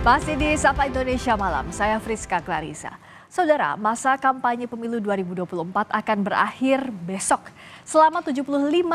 Masih di Sapa Indonesia Malam, saya Friska Clarissa. Saudara, masa kampanye pemilu 2024 akan berakhir besok. Selama 75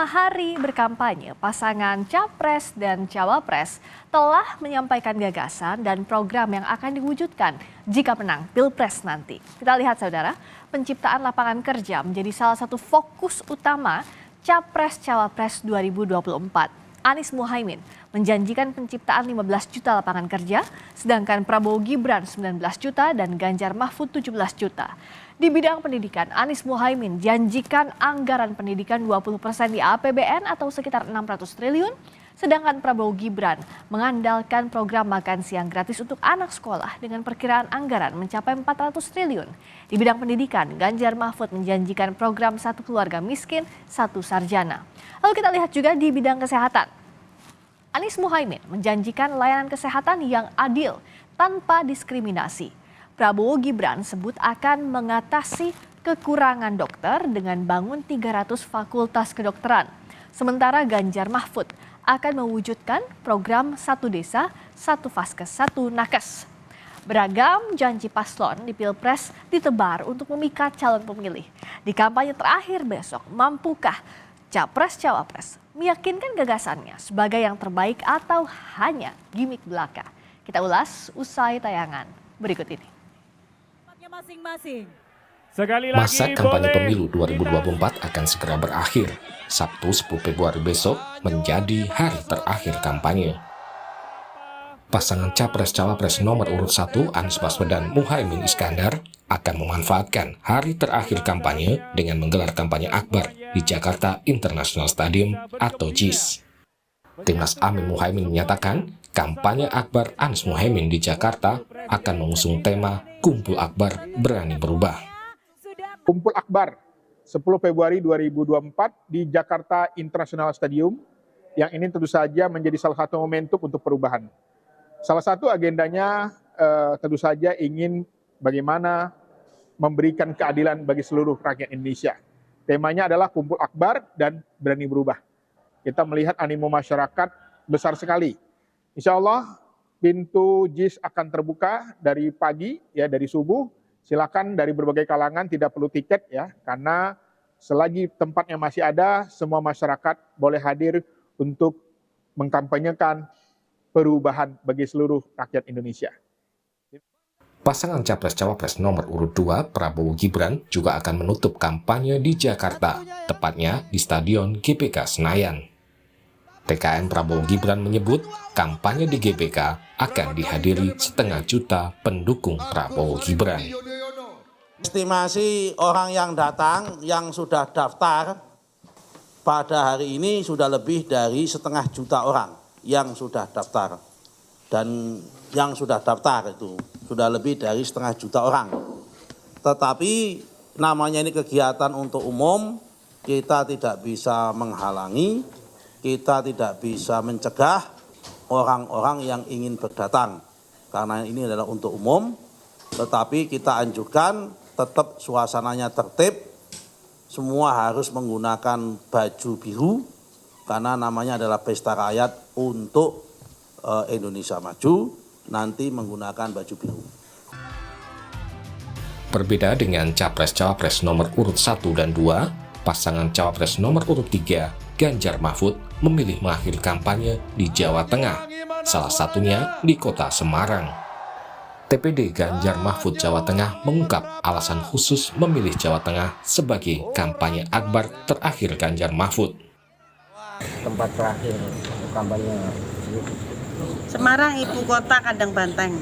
hari berkampanye, pasangan Capres dan Cawapres telah menyampaikan gagasan dan program yang akan diwujudkan jika menang Pilpres nanti. Kita lihat saudara, penciptaan lapangan kerja menjadi salah satu fokus utama Capres-Cawapres 2024. Anies Muhaimin menjanjikan penciptaan 15 juta lapangan kerja, sedangkan Prabowo Gibran 19 juta dan Ganjar Mahfud 17 juta. Di bidang pendidikan, Anies Muhaimin janjikan anggaran pendidikan 20% di APBN atau sekitar 600 triliun, sedangkan Prabowo Gibran mengandalkan program makan siang gratis untuk anak sekolah dengan perkiraan anggaran mencapai 400 triliun. Di bidang pendidikan, Ganjar Mahfud menjanjikan program satu keluarga miskin, satu sarjana. Lalu kita lihat juga di bidang kesehatan. Anies Muhaimin menjanjikan layanan kesehatan yang adil tanpa diskriminasi. Prabowo Gibran sebut akan mengatasi kekurangan dokter dengan bangun 300 fakultas kedokteran. Sementara Ganjar Mahfud akan mewujudkan program satu desa, satu vaskes, satu nakes. Beragam janji paslon di Pilpres ditebar untuk memikat calon pemilih. Di kampanye terakhir besok, mampukah Capres-Cawapres meyakinkan gagasannya sebagai yang terbaik atau hanya gimmick belaka? Kita ulas usai tayangan berikut ini. Masa kampanye pemilu 2024 akan segera berakhir. Sabtu 10 Februari besok menjadi hari terakhir kampanye. Pasangan Capres-Cawapres nomor urut 1 Anies Baswedan Muhaimin Iskandar akan memanfaatkan hari terakhir kampanye dengan menggelar kampanye akbar di Jakarta International Stadium atau JIS. Timnas Amin Muhaimin menyatakan kampanye akbar Anies Muhaimin di Jakarta akan mengusung tema Kumpul Akbar Berani Berubah. Kumpul Akbar 10 Februari 2024 di Jakarta International Stadium, yang ini tentu saja menjadi salah satu momentum untuk perubahan. Salah satu agendanya tentu saja ingin bagaimana memberikan keadilan bagi seluruh rakyat Indonesia. Temanya adalah Kumpul Akbar dan Berani Berubah. Kita melihat animo masyarakat besar sekali. Insya Allah pintu JIS akan terbuka dari pagi, ya dari subuh. Silakan dari berbagai kalangan, tidak perlu tiket ya, karena selagi tempatnya masih ada, semua masyarakat boleh hadir untuk mengkampanyekan perubahan bagi seluruh rakyat Indonesia. Pasangan Capres-Cawapres nomor urut 2 Prabowo Gibran juga akan menutup kampanye di Jakarta, tepatnya di Stadion GBK Senayan. TKN Prabowo Gibran menyebut kampanye di GBK akan dihadiri 500 juta pendukung Prabowo Gibran. Estimasi orang yang datang, yang sudah daftar pada hari ini sudah lebih dari 500 juta orang yang sudah daftar. Dan yang sudah daftar itu sudah lebih dari 500 juta orang. Tetapi namanya ini kegiatan untuk umum, kita tidak bisa menghalangi, kita tidak bisa mencegah orang-orang yang ingin berdatang. Karena ini adalah untuk umum, tetapi kita anjurkan tetap suasananya tertib, semua harus menggunakan baju biru, karena namanya adalah pesta rakyat untuk Indonesia Maju, nanti menggunakan baju biru. Berbeda dengan Capres-Cawapres nomor urut 1 dan 2, pasangan Cawapres nomor urut 3, Ganjar Mahfud, memilih mengakhiri kampanye di Jawa Tengah, salah satunya di kota Semarang. TPD Ganjar Mahfud Jawa Tengah mengungkap alasan khusus memilih Jawa Tengah sebagai kampanye akbar terakhir Ganjar Mahfud. Tempat terakhir kampanye Semarang, ibu kota kandang banteng.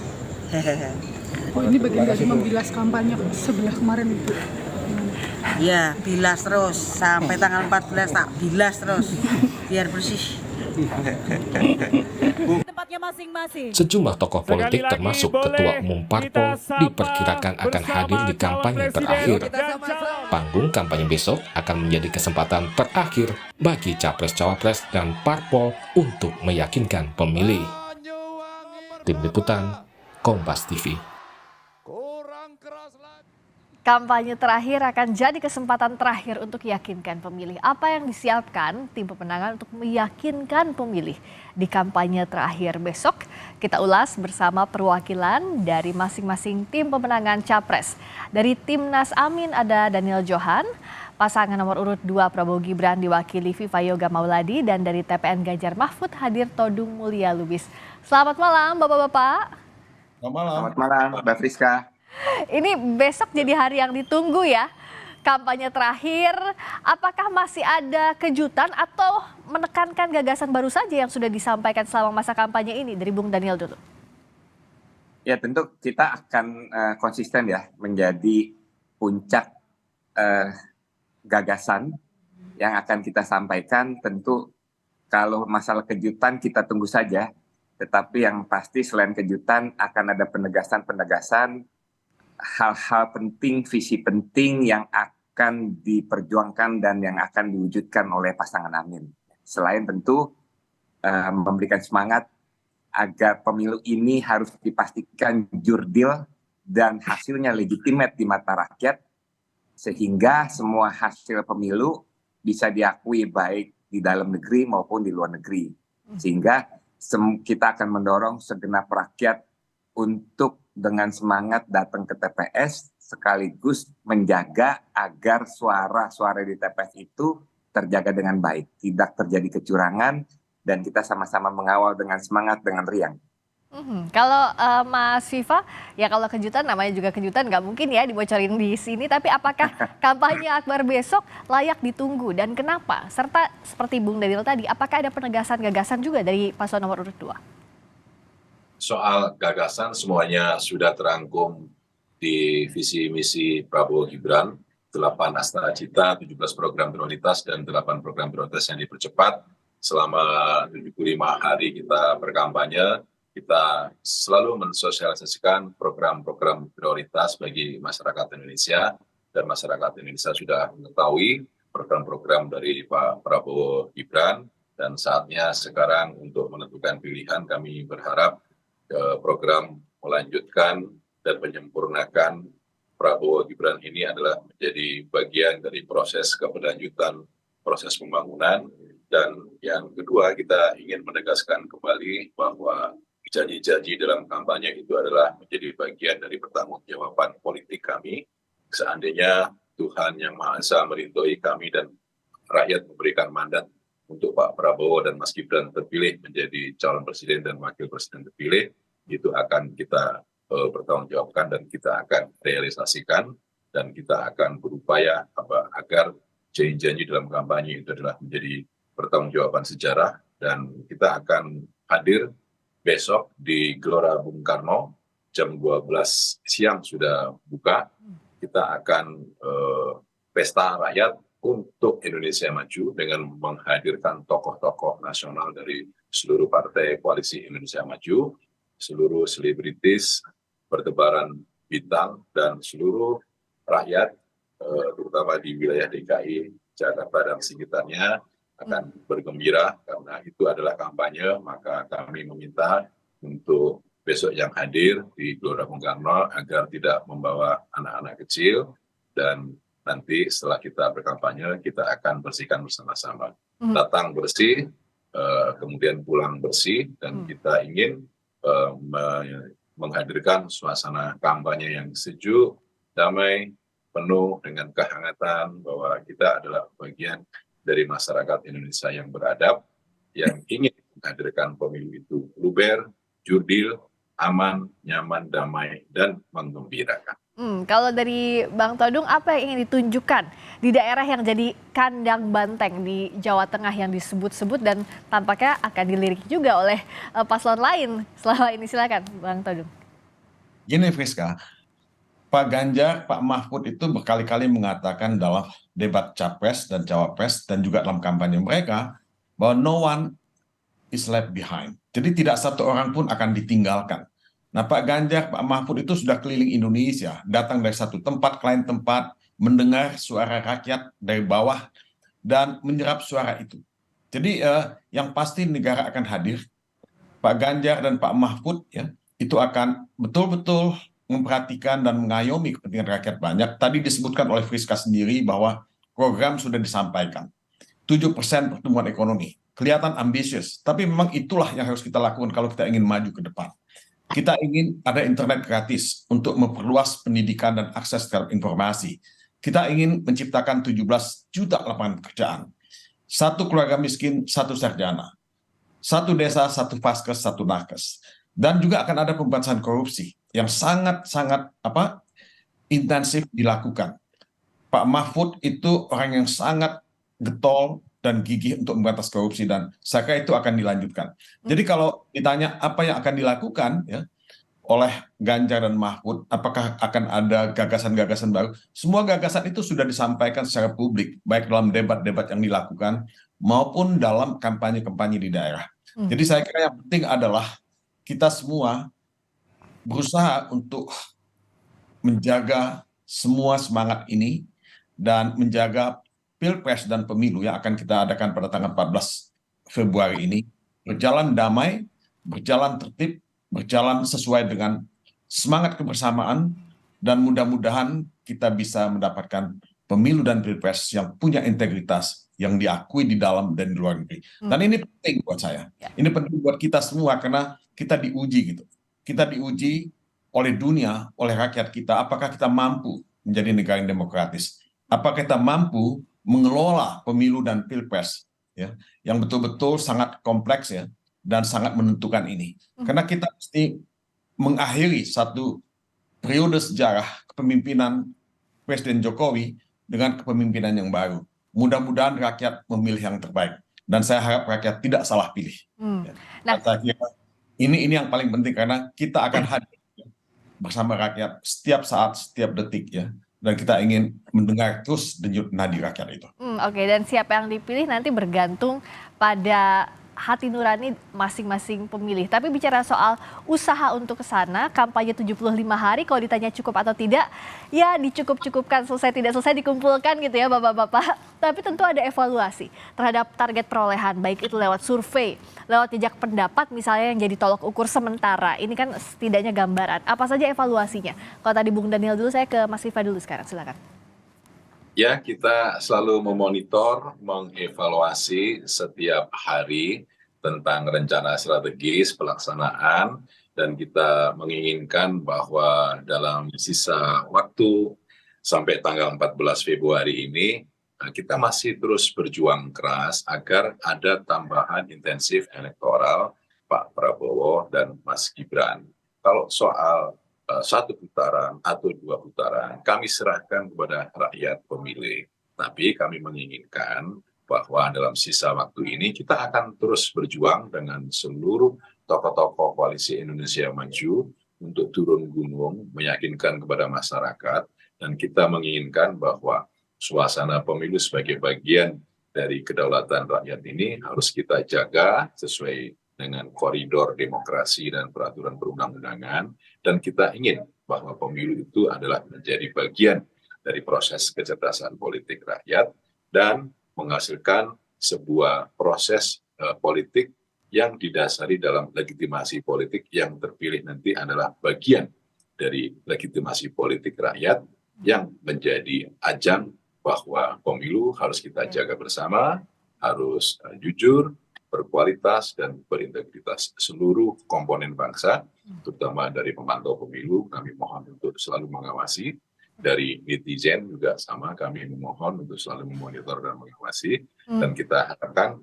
Oh, ini bagian dari membilas kampanye sebelah kemarin itu. Ya, bilas terus sampai tanggal 14 tak bilas terus biar bersih. Sejumlah tokoh politik termasuk Ketua Umum Parpol diperkirakan akan hadir di kampanye terakhir. Panggung kampanye besok akan menjadi kesempatan terakhir bagi Capres-Cawapres dan Parpol untuk meyakinkan pemilih. Tim Liputan, Kompas TV. Kampanye terakhir akan jadi kesempatan terakhir untuk meyakinkan pemilih. Apa yang disiapkan tim pemenangan untuk meyakinkan pemilih di kampanye terakhir besok? Kita ulas bersama perwakilan dari masing-masing tim pemenangan Capres. Dari Timnas Amin ada Daniel Johan, pasangan nomor urut 2 Prabowo Gibran diwakili Viva Yoga Mauladi, dan dari TPN Ganjar Mahfud hadir Todung Mulya Lubis. Selamat malam Bapak-Bapak. Selamat malam, Mbak Friska. Ini besok jadi hari yang ditunggu ya, kampanye terakhir. Apakah masih ada kejutan atau menekankan gagasan baru saja yang sudah disampaikan selama masa kampanye ini? Dari Bung Daniel dulu. Ya tentu kita akan konsisten ya menjadi puncak gagasan yang akan kita sampaikan. Tentu kalau masalah kejutan kita tunggu saja. Tetapi yang pasti selain kejutan akan ada penegasan-penegasan hal-hal penting, visi penting yang akan diperjuangkan dan yang akan diwujudkan oleh pasangan Amin. Selain tentu memberikan semangat agar pemilu ini harus dipastikan jurdil dan hasilnya legitimate di mata rakyat, sehingga semua hasil pemilu bisa diakui baik di dalam negeri maupun di luar negeri. Sehingga kita akan mendorong segenap rakyat untuk dengan semangat datang ke TPS, sekaligus menjaga agar suara-suara di TPS itu terjaga dengan baik, tidak terjadi kecurangan, dan kita sama-sama mengawal dengan semangat, dengan riang. Kalau Mas Viva, ya kalau kejutan namanya juga kejutan, nggak mungkin ya dibocorin di sini, tapi apakah kampanye akbar besok layak ditunggu dan kenapa? Serta seperti Bung Daniel tadi, apakah ada penegasan gagasan juga dari paslon nomor urut 2? Soal gagasan semuanya sudah terangkum di visi misi Prabowo Gibran, 8 Astana Cita, 17 program prioritas, dan 8 program prioritas yang dipercepat. Selama 75 hari kita berkampanye, kita selalu mensosialisasikan program-program prioritas bagi masyarakat Indonesia, dan masyarakat Indonesia sudah mengetahui program-program dari Pak Prabowo Gibran, dan saatnya sekarang untuk menentukan pilihan. Kami berharap program melanjutkan dan menyempurnakan Prabowo Gibran ini adalah menjadi bagian dari proses keberlanjutan proses pembangunan. Dan yang kedua, kita ingin menegaskan kembali bahwa janji-janji dalam kampanye itu adalah menjadi bagian dari pertanggungjawaban politik kami. Seandainya Tuhan Yang Maha Esa meridhoi kami dan rakyat memberikan mandat untuk Pak Prabowo dan Mas Gibran terpilih menjadi calon presiden dan wakil presiden terpilih, itu akan kita pertanggungjawabkan dan kita akan realisasikan, dan kita akan berupaya agar janji-janji dalam kampanye itu adalah menjadi pertanggungjawaban sejarah. Dan kita akan hadir besok di Gelora Bung Karno jam 12 siang sudah buka. Kita akan pesta rakyat untuk Indonesia Maju dengan menghadirkan tokoh-tokoh nasional dari seluruh partai koalisi Indonesia Maju, seluruh selebritis, bertebaran bintang, dan seluruh rakyat, terutama di wilayah DKI, Jakarta, dan sekitarnya akan bergembira karena itu adalah kampanye. Maka kami meminta untuk besok yang hadir di Gelora Bung Karno agar tidak membawa anak-anak kecil, dan nanti setelah kita berkampanye kita akan bersihkan bersama-sama. Datang bersih, kemudian pulang bersih, dan kita ingin menghadirkan suasana kampanye yang sejuk, damai, penuh dengan kehangatan, bahwa kita adalah bagian dari masyarakat Indonesia yang beradab, yang ingin menghadirkan pemilu itu luber, jurdil, aman, nyaman, damai, dan menggembirakan. Kalau dari Bang Todung, apa yang ingin ditunjukkan di daerah yang jadi kandang banteng di Jawa Tengah yang disebut-sebut dan tampaknya akan dilirik juga oleh paslon lain selama ini? Silakan Bang Todung. Gini Friska, Pak Ganjar, Pak Mahfud itu berkali-kali mengatakan dalam debat Capres dan Cawapres dan juga dalam kampanye mereka bahwa no one is left behind. Jadi tidak satu orang pun akan ditinggalkan. Nah, Pak Ganjar, Pak Mahfud itu sudah keliling Indonesia, datang dari satu tempat ke lain tempat, mendengar suara rakyat dari bawah dan menyerap suara itu. Jadi yang pasti negara akan hadir. Pak Ganjar dan Pak Mahfud ya, itu akan betul-betul memperhatikan dan mengayomi kepentingan rakyat banyak. Tadi disebutkan oleh Friska sendiri bahwa program sudah disampaikan. 7% pertumbuhan ekonomi. Kelihatan ambisius, tapi memang itulah yang harus kita lakukan kalau kita ingin maju ke depan. Kita ingin ada internet gratis untuk memperluas pendidikan dan akses terhadap informasi. Kita ingin menciptakan 17 juta lapangan pekerjaan. 1 keluarga miskin, 1 sarjana. 1 desa, 1 vaskes, 1 nakes. Dan juga akan ada pemberantasan korupsi yang sangat-sangat intensif dilakukan. Pak Mahfud itu orang yang sangat getol dan gigih untuk memberantas korupsi, dan saya kira itu akan dilanjutkan. Jadi kalau ditanya apa yang akan dilakukan ya oleh Ganjar dan Mahfud, apakah akan ada gagasan-gagasan baru? Semua gagasan itu sudah disampaikan secara publik, baik dalam debat-debat yang dilakukan maupun dalam kampanye-kampanye di daerah. Jadi saya kira yang penting adalah kita semua berusaha untuk menjaga semua semangat ini dan menjaga Pilpres dan pemilu yang akan kita adakan pada tanggal 14 Februari ini berjalan damai, berjalan tertib, berjalan sesuai dengan semangat kebersamaan, dan mudah-mudahan kita bisa mendapatkan pemilu dan Pilpres yang punya integritas, yang diakui di dalam dan di luar negeri. Dan ini penting buat saya. Ini penting buat kita semua karena kita diuji gitu. Kita diuji oleh dunia, oleh rakyat kita, apakah kita mampu menjadi negara yang demokratis. Apakah kita mampu mengelola pemilu dan Pilpres ya, yang betul-betul sangat kompleks ya, dan sangat menentukan ini. Karena kita mesti mengakhiri satu periode sejarah kepemimpinan Presiden Jokowi dengan kepemimpinan yang baru. Mudah-mudahan rakyat memilih yang terbaik. Dan saya harap rakyat tidak salah pilih. Ya. Saya kira ini yang paling penting karena kita akan hadir bersama rakyat setiap saat, setiap detik ya. Dan kita ingin mendengar terus denyut nadi rakyat itu. Oke, dan siapa yang dipilih nanti bergantung pada hati nurani masing-masing pemilih. Tapi bicara soal usaha untuk ke sana, kampanye 75 hari, kalau ditanya cukup atau tidak, ya dicukup-cukupkan, selesai tidak selesai dikumpulkan gitu ya Bapak-Bapak. Tapi tentu ada evaluasi terhadap target perolehan, baik itu lewat survei, lewat jejak pendapat misalnya yang jadi tolok ukur sementara. Ini kan setidaknya gambaran. Apa saja evaluasinya? Kalau tadi Bung Daniel dulu, saya ke Mas Viva dulu sekarang, silakan. Ya, kita selalu memonitor, mengevaluasi setiap hari tentang rencana strategis pelaksanaan, dan kita menginginkan bahwa dalam sisa waktu sampai tanggal 14 Februari ini, kita masih terus berjuang keras agar ada tambahan intensif elektoral Pak Prabowo dan Mas Gibran. Kalau soal 1 putaran atau 2 putaran, kami serahkan kepada rakyat pemilih. Tapi kami menginginkan bahwa dalam sisa waktu ini kita akan terus berjuang dengan seluruh tokoh-tokoh koalisi Indonesia Maju untuk turun gunung, meyakinkan kepada masyarakat, dan kita menginginkan bahwa suasana pemilu sebagai bagian dari kedaulatan rakyat ini harus kita jaga sesuai dengan koridor demokrasi dan peraturan perundang-undangan, dan kita ingin bahwa pemilu itu adalah menjadi bagian dari proses kecerdasan politik rakyat dan menghasilkan sebuah proses politik yang didasari dalam legitimasi politik yang terpilih nanti adalah bagian dari legitimasi politik rakyat yang menjadi ajang bahwa pemilu harus kita jaga bersama, harus jujur, berkualitas dan berintegritas. Seluruh komponen bangsa, terutama dari pemantau pemilu, kami mohon untuk selalu mengawasi. Dari netizen juga sama, kami memohon untuk selalu memonitor dan mengawasi. Dan kita harapkan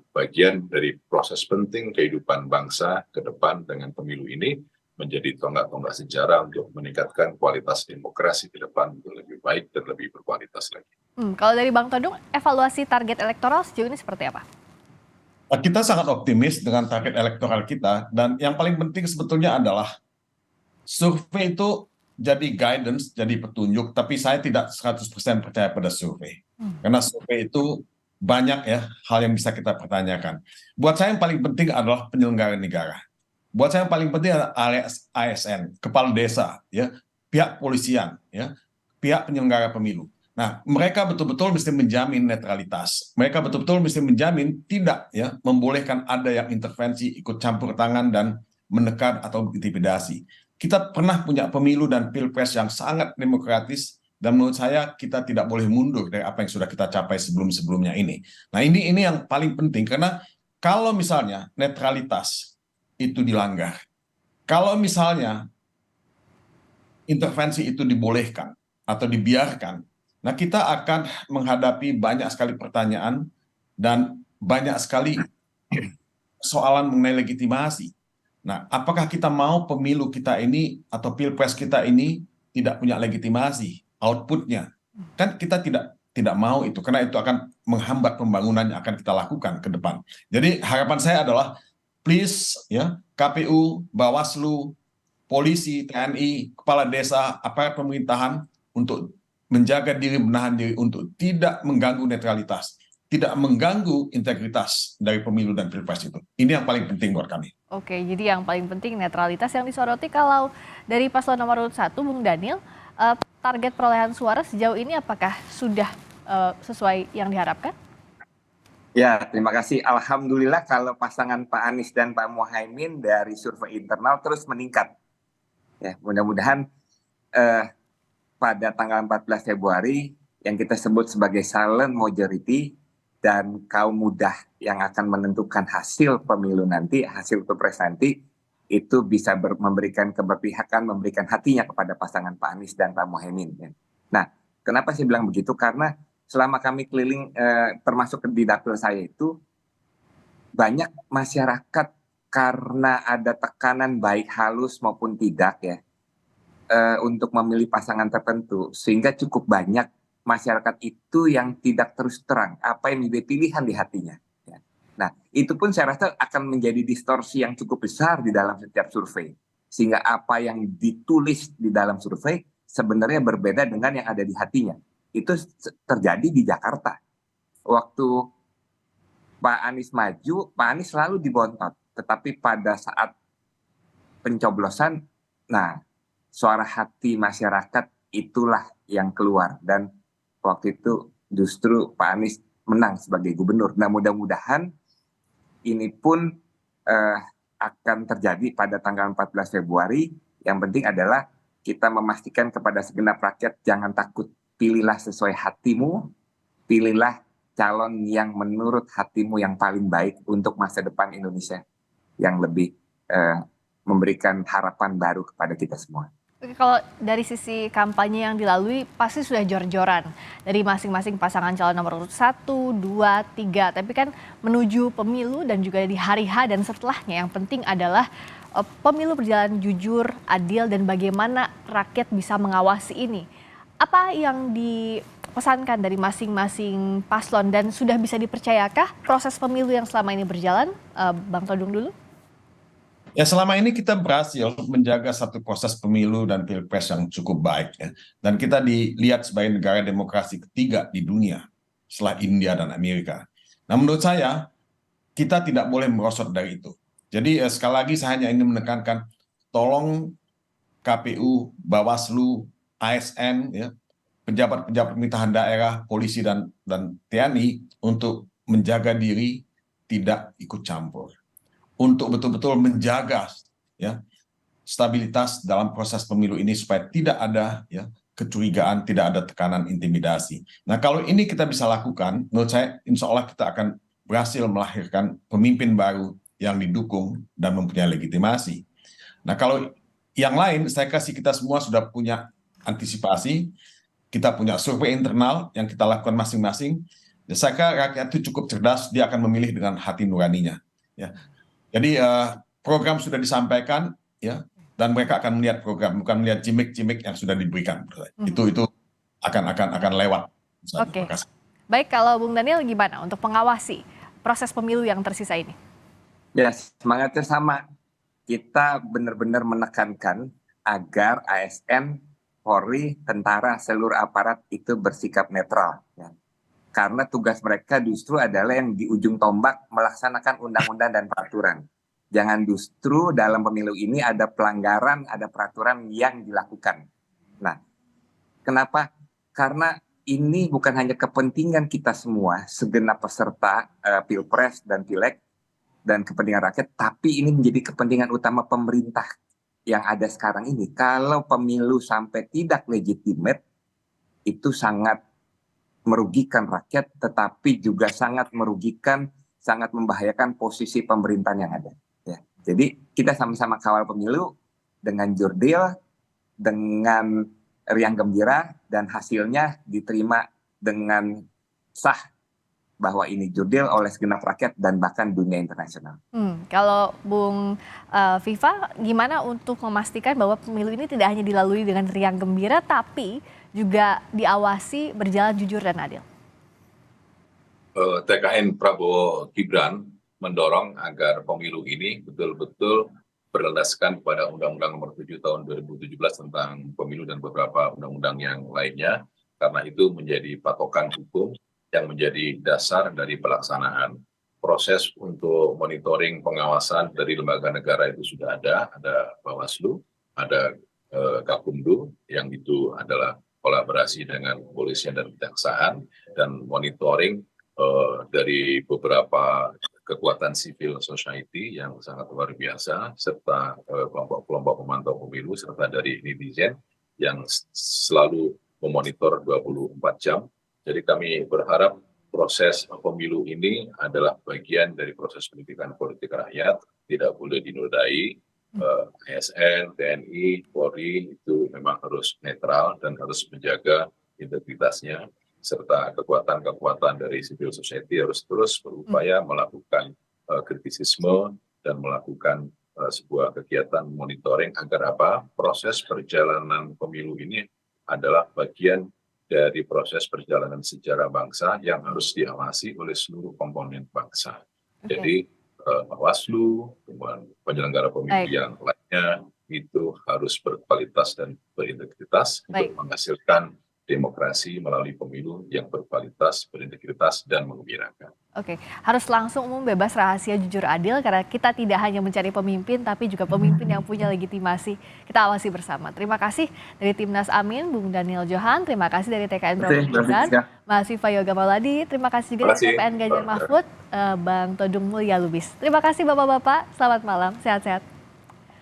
bagian dari proses penting kehidupan bangsa ke depan dengan pemilu ini menjadi tonggak-tonggak sejarah untuk meningkatkan kualitas demokrasi ke depan untuk lebih baik dan lebih berkualitas lagi. Kalau dari Bang Todung, evaluasi target elektoral sejauh ini seperti apa? Kita sangat optimis dengan target elektoral kita, dan yang paling penting sebetulnya adalah survei itu jadi guidance, jadi petunjuk, tapi saya tidak 100% percaya pada survei. Karena survei itu banyak ya hal yang bisa kita pertanyakan. Buat saya yang paling penting adalah penyelenggara negara. Buat saya yang paling penting adalah ASN, kepala desa, ya, pihak polisian, ya, pihak penyelenggara pemilu. Nah, mereka betul-betul mesti menjamin netralitas. Mereka betul-betul mesti menjamin tidak ya membolehkan ada yang intervensi, ikut campur tangan dan menekan atau intimidasi. kita pernah punya pemilu dan pilpres yang sangat demokratis, dan menurut saya kita tidak boleh mundur dari apa yang sudah kita capai sebelum-sebelumnya ini. Nah, ini yang paling penting, karena kalau misalnya netralitas itu dilanggar, kalau misalnya intervensi itu dibolehkan atau dibiarkan, nah kita akan menghadapi banyak sekali pertanyaan dan banyak sekali soalan mengenai legitimasi. Nah, apakah kita mau pemilu kita ini atau pilpres kita ini tidak punya legitimasi, outputnya? Kan kita tidak mau itu, karena itu akan menghambat pembangunan yang akan kita lakukan ke depan. Jadi harapan saya adalah, please ya, KPU, Bawaslu, polisi, TNI, kepala desa, aparat pemerintahan untuk menjaga diri, menahan diri untuk tidak mengganggu netralitas, tidak mengganggu integritas dari pemilu dan pilpres itu. Ini yang paling penting buat kami. Oke, jadi yang paling penting netralitas yang disoroti. Kalau dari paslon nomor urut 1, Bung Daniel, target perolehan suara sejauh ini apakah sudah sesuai yang diharapkan? Ya, terima kasih. Alhamdulillah kalau pasangan Pak Anies dan Pak Muhaimin dari survei internal terus meningkat. Ya, mudah-mudahan pada tanggal 14 Februari yang kita sebut sebagai silent majority dan kaum muda yang akan menentukan hasil pemilu nanti, hasil pilpres nanti, itu bisa memberikan keberpihakan, memberikan hatinya kepada pasangan Pak Anies dan Pak Muhaimin. Ya. Nah, kenapa saya bilang begitu? Karena selama kami keliling, termasuk di dapil saya itu, banyak masyarakat karena ada tekanan baik halus maupun tidak ya, untuk memilih pasangan tertentu, sehingga cukup banyak masyarakat itu yang tidak terus terang apa yang menjadi pilihan di hatinya. Ya. Nah, itu pun saya rasa akan menjadi distorsi yang cukup besar di dalam setiap survei, sehingga apa yang ditulis di dalam survei sebenarnya berbeda dengan yang ada di hatinya. Itu terjadi di Jakarta. Waktu Pak Anies maju, Pak Anies selalu dibontot. Tetapi pada saat pencoblosan, nah suara hati masyarakat itulah yang keluar. Dan waktu itu justru Pak Anies menang sebagai gubernur. Nah, mudah-mudahan ini pun akan terjadi pada tanggal 14 Februari. Yang penting adalah kita memastikan kepada segenap rakyat, jangan takut. Pilihlah sesuai hatimu, pilihlah calon yang menurut hatimu yang paling baik untuk masa depan Indonesia yang lebih memberikan harapan baru kepada kita semua. Oke, kalau dari sisi kampanye yang dilalui pasti sudah jor-joran dari masing-masing pasangan calon nomor urut 1, 2, 3. Tapi kan menuju pemilu dan juga di hari H dan setelahnya, yang penting adalah pemilu berjalan jujur, adil, dan bagaimana rakyat bisa mengawasi ini. Apa yang dipesankan dari masing-masing paslon dan sudah bisa dipercayakah proses pemilu yang selama ini berjalan? Bang Todung dulu. Ya, selama ini kita berhasil menjaga satu proses pemilu dan pilpres yang cukup baik. Ya. Dan kita dilihat sebagai negara demokrasi ketiga di dunia setelah India dan Amerika. Nah, menurut saya kita tidak boleh merosot dari itu. Jadi sekali lagi saya hanya ingin menekankan, tolong KPU, Bawaslu, ASN, ya, pejabat-pejabat pemerintahan daerah, polisi dan TNI untuk menjaga diri, tidak ikut campur. Untuk betul-betul menjaga ya stabilitas dalam proses pemilu ini supaya tidak ada ya kecurigaan, tidak ada tekanan intimidasi. Nah, kalau ini kita bisa lakukan, menurut saya insya Allah kita akan berhasil melahirkan pemimpin baru yang didukung dan mempunyai legitimasi. Nah, kalau yang lain, saya kasih kita semua sudah punya antisipasi, kita punya survei internal yang kita lakukan masing-masing. Saya kira rakyat itu cukup cerdas, dia akan memilih dengan hati nuraninya. Ya. Jadi program sudah disampaikan, ya, dan mereka akan melihat program, bukan melihat gimmick-gimmick yang sudah diberikan. Itu akan lewat. Oke. Baik, kalau Bung Daniel gimana untuk mengawasi proses pemilu yang tersisa ini? Ya, semangatnya sama. Kita benar-benar menekankan agar ASN, Polri, tentara, seluruh aparat itu bersikap netral. Ya. Karena tugas mereka justru adalah yang di ujung tombak melaksanakan undang-undang dan peraturan. Jangan justru dalam pemilu ini ada pelanggaran, ada peraturan yang dilakukan. Nah, kenapa? Karena ini bukan hanya kepentingan kita semua, segenap peserta Pilpres dan Pileg, dan kepentingan rakyat, tapi ini menjadi kepentingan utama pemerintah. yang ada sekarang ini, kalau pemilu sampai tidak legitimate, itu sangat merugikan rakyat, tetapi juga sangat merugikan, sangat membahayakan posisi pemerintahan yang ada. Ya. Jadi kita sama-sama kawal pemilu dengan jurdil, dengan riang gembira, dan hasilnya diterima dengan sah bahwa ini jurdil oleh segenap rakyat dan bahkan dunia internasional. Kalau Bung Viva, gimana untuk memastikan bahwa pemilu ini tidak hanya dilalui dengan riang gembira, tapi juga diawasi berjalan jujur dan adil? TKN Prabowo Gibran mendorong agar pemilu ini betul-betul berlandaskan pada Undang-Undang Nomor 7 Tahun 2017 tentang pemilu dan beberapa undang-undang yang lainnya, karena itu menjadi patokan hukum yang menjadi dasar dari pelaksanaan. Proses untuk monitoring pengawasan dari lembaga negara itu sudah ada Bawaslu, ada Gakumdu, yang itu adalah kolaborasi dengan kepolisian dan kejaksaan, dan monitoring dari beberapa kekuatan civil society yang sangat luar biasa, serta kelompok-kelompok pemantau pemilu, serta dari netizen yang selalu memonitor 24 jam. Jadi kami berharap proses pemilu ini adalah bagian dari proses pendidikan politik rakyat, tidak boleh dinodai. ASN, TNI, Polri itu memang harus netral dan harus menjaga integritasnya, serta kekuatan-kekuatan dari civil society harus terus berupaya melakukan kritisisme dan melakukan sebuah kegiatan monitoring agar apa? Proses perjalanan pemilu ini adalah bagian dari proses perjalanan sejarah bangsa yang harus diawasi oleh seluruh komponen bangsa. Jadi Bawaslu, penyelenggara pemilu yang lainnya itu harus berkualitas dan berintegritas untuk menghasilkan demokrasi melalui pemilu yang berkualitas, berintegritas, dan menggembirakan. Oke, harus langsung umum, bebas, rahasia, jujur, adil, karena kita tidak hanya mencari pemimpin, tapi juga pemimpin yang punya legitimasi. Kita awasi bersama. Terima kasih dari Timnas Amin, Bung Daniel Johan. Terima kasih dari TKN Prabowo Gibran, Mas Viva Yoga Mauladi. Terima kasih juga dari TPN Ganjar Mahfud, Bang Todung Mulya Lubis. Terima kasih Bapak-Bapak, selamat malam, sehat-sehat.